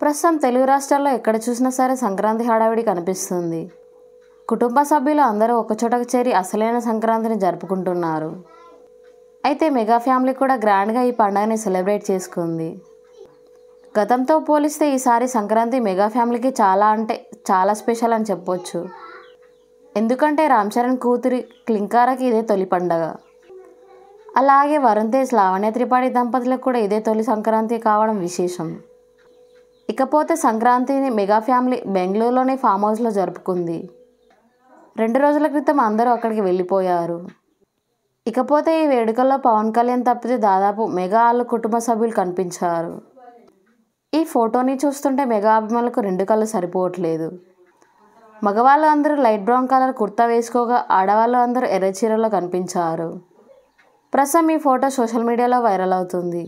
ప్రస్తుతం తెలుగు రాష్ట్రాల్లో ఎక్కడ చూసినా సరే సంక్రాంతి హడావిడి కనిపిస్తుంది. కుటుంబ సభ్యులు అందరూ ఒకచోటకు చేరి అసలైన సంక్రాంతిని జరుపుకుంటున్నారు. అయితే మెగా ఫ్యామిలీ కూడా గ్రాండ్గా ఈ పండుగని సెలబ్రేట్ చేసుకుంది. గతంతో పోలిస్తే ఈసారి సంక్రాంతి మెగా ఫ్యామిలీకి చాలా స్పెషల్ అని చెప్పొచ్చు. ఎందుకంటే రామ్ చరణ్ కూతురి క్లింకారాకి ఇదే తొలి పండగ. అలాగే వరుణ్ తేజ్, లావణ్య త్రిపాఠి దంపతులకు కూడా ఇదే తొలి సంక్రాంతి కావడం విశేషం. ఇకపోతే సంక్రాంతిని మెగా ఫ్యామిలీ బెంగళూరులోని ఫామ్ హౌస్లో జరుపుకుంది. 2 రోజుల క్రితం అందరూ అక్కడికి వెళ్ళిపోయారు. ఇకపోతే ఈ వేడుకల్లో పవన్ కళ్యాణ్ తప్పితే దాదాపు మెగా వాళ్ళ కుటుంబ సభ్యులు కనిపించారు. ఈ ఫోటోని చూస్తుంటే మెగా అభిమానులకు 2 కళ్ళు సరిపోవట్లేదు. మగవాళ్ళు అందరూ లైట్ బ్రౌన్ కలర్ కుర్తా వేసుకోగా ఆడవాళ్ళు అందరూ ఎర్ర చీరలో కనిపించారు. ప్రస్తుతం ఈ ఫోటో సోషల్ మీడియాలో వైరల్ అవుతుంది.